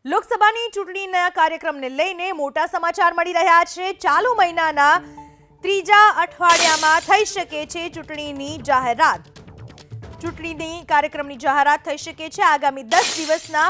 લોકસભાની ચૂંટણીના કાર્યક્રમને લઈને મોટા સમાચાર મળી રહ્યા છે। ચાલુ મહિનાના ત્રીજા અઠવાડિયામાં થઈ શકે છે ચૂંટણીની જાહેરાત। ચૂંટણીની કાર્યક્રમની જાહેરાત થઈ શકે છે। આગામી 10 દિવસના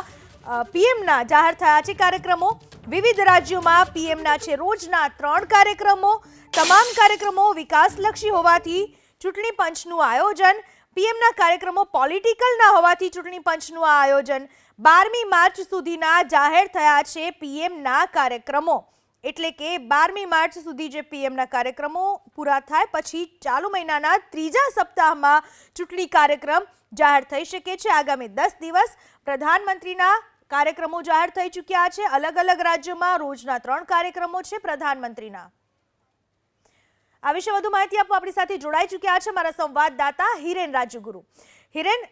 પીએમના જાહેર થયા છે કાર્યક્રમો। વિવિધ રાજ્યોમાં પીએમના છે રોજના 3 કાર્યક્રમો। તમામ કાર્યક્રમો વિકાસલક્ષી હોવાથી ચૂંટણી પંચનું આયોજન। પીએમના કાર્યક્રમો પોલિટિકલ ના હોવાથી ચૂંટણી પંચનું આયોજન। 12મી માર્ચ સુધીના જાહેર થયા છે પીએમના કાર્યક્રમો। એટલે કે 12મી માર્ચ સુધી જે પીએમના કાર્યક્રમો પૂરા થાય પછી ચાલુ મહિનાના ત્રીજા સપ્તાહમાં ચૂંટણી કાર્યક્રમ જાહેર થઈ શકે છે। આગામી 10 દિવસ પ્રધાનમંત્રીના કાર્યક્રમો જાહેર થઈ ચૂક્યા છે। અલગ અલગ રાજ્યોમાં રોજના 3 કાર્યક્રમો છે પ્રધાનમંત્રીના। આ વિશે વધુ માહિતી આપવા આપણી સાથે જોડાઈ ચૂક્યા છે મારા સંવાદદાતા હિરેન રાજુગુરુ। હિરેન,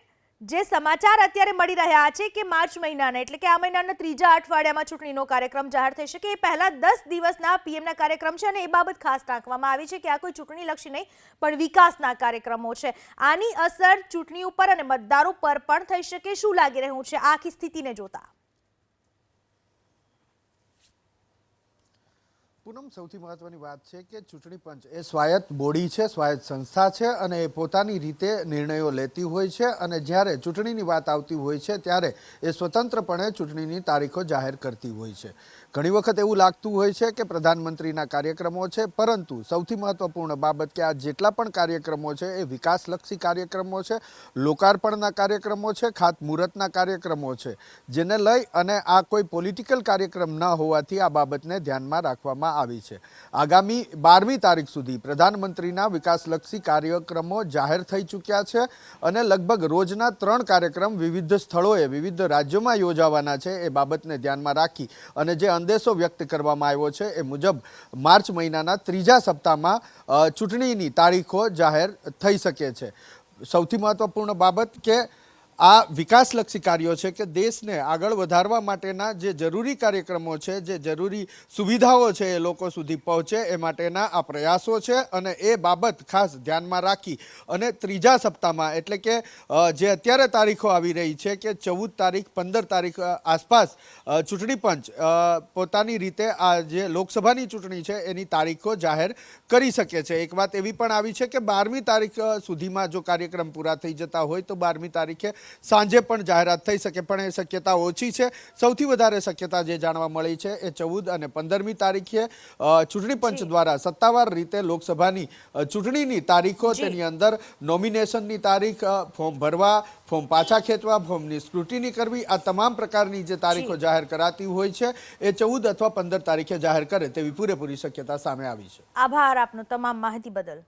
જે સમાચાર અત્યારે મળી રહ્યા છે કે માર્ચ મહિનાના એટલે કે આ મહિનાના ત્રીજા અઠવાડિયામાં ચૂંટણીનો કાર્યક્રમ જાહેર થઈ શકે, એ પહેલા 10 દિવસના પીએમના કાર્યક્રમ છે અને એ બાબત ખાસ ટાંકવામાં આવી છે કે આ કોઈ ચૂંટણીલક્ષી નહીં પણ વિકાસના કાર્યક્રમો છે। આની અસર ચૂંટણી ઉપર અને મતદારો પર પણ થઈ શકે, શું લાગી રહ્યું છે આખી સ્થિતિને જોતા? પૂનમ, સૌથી મહત્વની વાત છે કે ચૂંટણી પંચ એ સ્વાયત્ત બોડી છે, સ્વાયત્ત સંસ્થા છે અને એ પોતાની રીતે નિર્ણયો લેતી હોય છે અને જ્યારે ચૂંટણીની વાત આવતી હોય છે ત્યારે એ સ્વતંત્રપણે ચૂંટણીની તારીખો જાહેર કરતી હોય છે। ઘણી વખત એવું લાગતું હોય છે કે પ્રધાનમંત્રીના કાર્યક્રમો છે, પરંતુ સૌથી મહત્વપૂર્ણ બાબત કે આ જેટલા પણ કાર્યક્રમો છે એ વિકાસલક્ષી કાર્યક્રમો છે, લોકાર્પણના કાર્યક્રમો છે, ખાતમુહૂર્તના કાર્યક્રમો છે, જેને લઈ અને આ કોઈ પોલિટિકલ કાર્યક્રમ ન હોવાથી આ બાબતને ધ્યાનમાં રાખવામાં આવી છે। આગામી 12મી તારીખ સુધી પ્રધાનમંત્રીના વિકાસલક્ષી કાર્યક્રમો જાહેર થઈ ચૂક્યા છે અને લગભગ રોજના 3 કાર્યક્રમ વિવિધ સ્થળોએ વિવિધ રાજ્યોમાં યોજાવાના છે। એ બાબતને ધ્યાનમાં રાખી અને જે સંદેશો વ્યક્ત કરવામાં આવ્યો છે એ મુજબ માર્ચ મહિનાના ત્રીજા સપ્તાહમાં ચૂંટણીની તારીખો જાહેર થઈ શકે છે। સૌથી મહત્વપૂર્ણ બાબત કે આ વિકાસલક્ષી કાર્યો છે કે દેશને આગળ વધારવા માટેના જે જરૂરી કાર્યક્રમો છે, જે જરૂરી સુવિધાઓ છે એ લોકો સુધી પહોંચે એ માટેના આ પ્રયાસો છે અને એ બાબત ખાસ ધ્યાનમાં રાખી અને ત્રીજા સપ્તાહમાં એટલે કે જે અત્યારે તારીખો આવી રહી છે કે 14 તારીખ 15 તારીખ આસપાસ ચૂંટણી પંચ પોતાની રીતે આ જે લોકસભાની ચૂંટણી છે એની તારીખો જાહેર કરી શકે છે। એક વાત એવી પણ આવી છે કે 12મી તારીખ સુધીમાં જો કાર્યક્રમ પૂરા થઈ જતા હોય તો 12મી તારીખે સાંજે પણ જાહેરાત થઈ શકે, પણ એ શક્યતા ઓછી છે। સૌથી વધારે શક્યતા જે જાણવા મળી છે એ 14 અને 15મી તારીખે ચૂંટણી પંચ દ્વારા સત્તાવાર રીતે લોકસભાની ચૂંટણીની તારીખો, તેની અંદર નોમિનેશનની તારીખ, ફોર્મ ભરવા, ફોર્મ પાછા ખેંચવા, ફોર્મની સ્ક્રુટિની કરવી, આ તમામ પ્રકારની જે તારીખો જાહેર કરાતી હોય છે એ 14 અથવા 15 તારીખે જાહેર કરે તેવી પૂરેપૂરી શક્યતા સામે આવી છે। આભાર આપનો તમામ માહિતી બદલ।